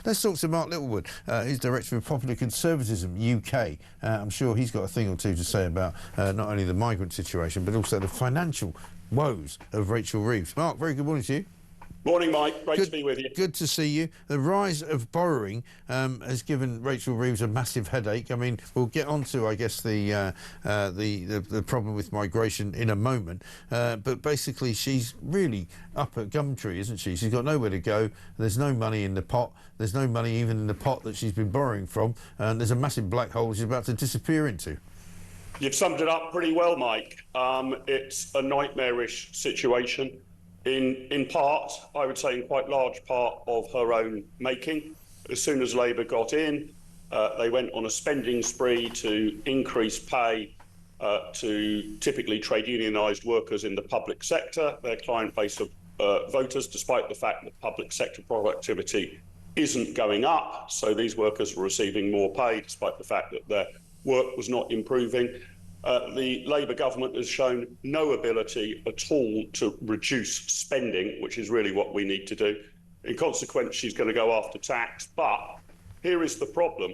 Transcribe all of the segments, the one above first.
Let's talk to Mark Littlewood. He's Director of Popular Conservatism UK. I'm sure he's got a thing or two to say about not only the migrant situation, but also the financial woes of Rachel Reeves. Mark, very good morning to you. Morning, Mike. Great to be with you. Good to see you. The rise of borrowing has given Rachel Reeves a massive headache. I mean, we'll get on to, I guess, the problem with migration in a moment. But basically, she's really up at Gumtree, isn't she? She's got nowhere to go. There's no money in the pot. There's no money even in the pot that she's been borrowing from. And there's a massive black hole she's about to disappear into. You've summed it up pretty well, Mike. It's a nightmarish situation. In part, I would say in quite large part of her own making. As soon as Labour got in, they went on a spending spree to increase pay to typically trade unionised workers in the public sector, their client base of voters, despite the fact that public sector productivity isn't going up. So these workers were receiving more pay despite the fact that their work was not improving. The Labour government has shown no ability at all to reduce spending, which is really what we need to do. In consequence, she's going to go after tax. But here is the problem.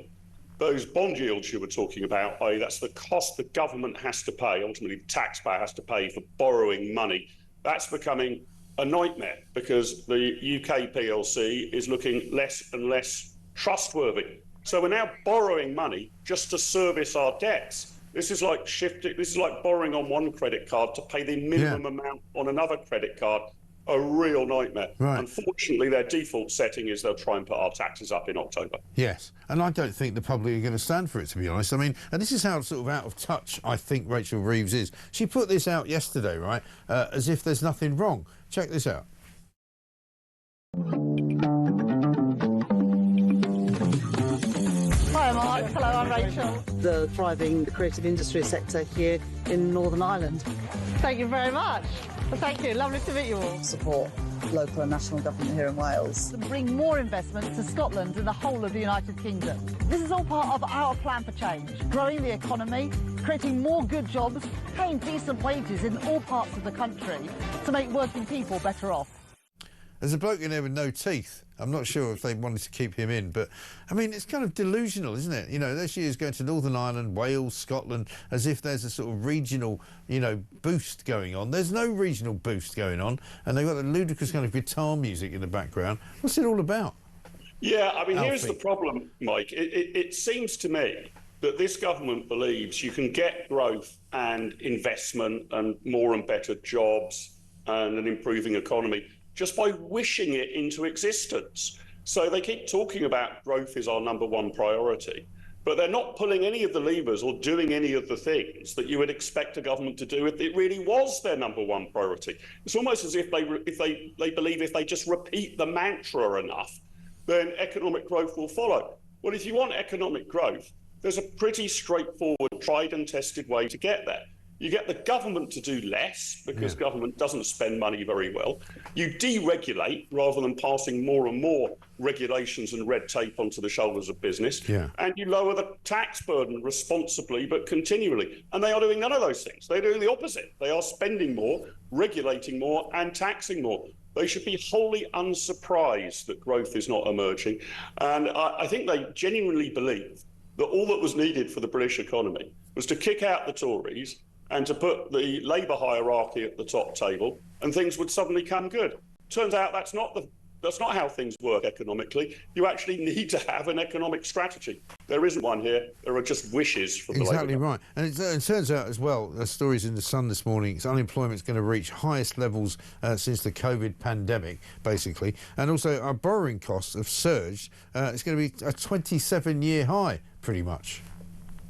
Those bond yields you were talking about, i.e. that's the cost the government has to pay, ultimately the taxpayer has to pay for borrowing money. That's becoming a nightmare because the UK PLC is looking less and less trustworthy. So we're now borrowing money just to service our debts. This is like borrowing on one credit card to pay the minimum amount on another credit card. A real nightmare. Right. Unfortunately, their default setting is they'll try and put our taxes up in October. Yes, and I don't think the public are going to stand for it, to be honest. I mean, and this is how sort of out of touch I think Rachel Reeves is. She put this out yesterday, right, as if there's nothing wrong. Check this out. Hi, Mark. Hello, I'm Rachel. The thriving creative industry sector here in Northern Ireland. Thank you very much. Well, thank you. Lovely to meet you all. Support local and national government here in Wales. To bring more investment to Scotland and the whole of the United Kingdom. This is all part of our plan for change. Growing the economy, creating more good jobs, paying decent wages in all parts of the country to make working people better off. There's a bloke in there with no teeth. I'm not sure if they wanted to keep him in, but, I mean, it's kind of delusional, isn't it? You know, there she is going to Northern Ireland, Wales, Scotland, as if there's a sort of regional, you know, boost going on. There's no regional boost going on, and they've got the ludicrous kind of guitar music in the background. What's it all about? Yeah, I mean, here's the problem, Mike. It seems to me that this government believes you can get growth and investment and more and better jobs and an improving economy just by wishing it into existence. So they keep talking about growth is our number one priority, but they're not pulling any of the levers or doing any of the things that you would expect a government to do if it really was their number one priority. It's almost as if they believe if they just repeat the mantra enough, then economic growth will follow. Well, if you want economic growth, there's a pretty straightforward, tried and tested way to get there. You get the government to do less because government doesn't spend money very well. You deregulate rather than passing more and more regulations and red tape onto the shoulders of business. Yeah. And you lower the tax burden responsibly but continually. And they are doing none of those things. They're doing the opposite. They are spending more, regulating more and taxing more. They should be wholly unsurprised that growth is not emerging. And I think they genuinely believe that all that was needed for the British economy was to kick out the Tories and to put the Labour hierarchy at the top table, and things would suddenly come good. Turns out that's not how things work economically. You actually need to have an economic strategy. There isn't one here. There are just wishes from the Labour Exactly right. And it turns out as well, the stories in the Sun this morning, unemployment's going to reach highest levels since the COVID pandemic, basically. And also our borrowing costs have surged. It's going to be a 27-year high, pretty much.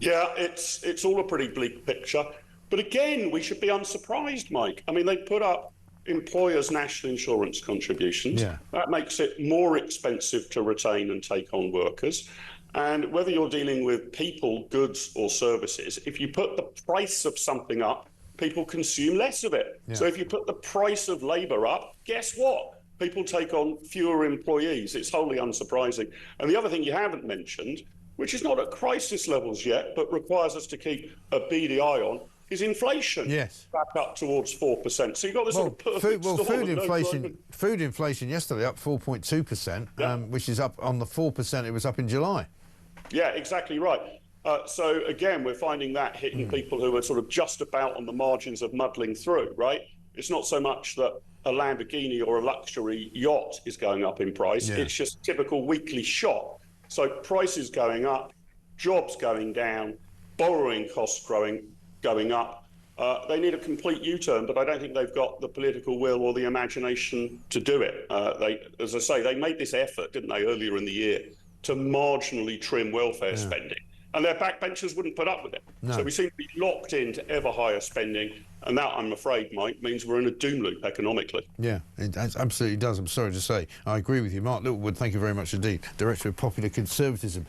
Yeah, it's all a pretty bleak picture. But again, we should be unsurprised, Mike. I mean, they put up employers' national insurance contributions. Yeah. That makes it more expensive to retain and take on workers. And whether you're dealing with people, goods or services, if you put the price of something up, people consume less of it. Yeah. So if you put the price of labour up, guess what? People take on fewer employees. It's wholly unsurprising. And the other thing you haven't mentioned, which is not at crisis levels yet, but requires us to keep a beady eye on, is inflation. Yes. Back up towards 4%. So you've got this sort of perfect storm. Food inflation yesterday up 4.2%, which is up on the 4% it was up in July. Yeah, exactly right. So again, we're finding that hitting people who are sort of just about on the margins of muddling through, right? It's not so much that a Lamborghini or a luxury yacht is going up in price. Yeah. It's just typical weekly shock. So prices going up, jobs going down, borrowing costs going up. They need a complete U-turn, but I don't think they've got the political will or the imagination to do it. As I say, they made this effort, didn't they, earlier in the year, to marginally trim welfare spending. And their backbenchers wouldn't put up with it. No. So we seem to be locked into ever higher spending. And that, I'm afraid, Mike, means we're in a doom loop economically. Yeah, it absolutely does. I'm sorry to say. I agree with you. Mark Littlewood, thank you very much indeed. Director of Popular Conservatism.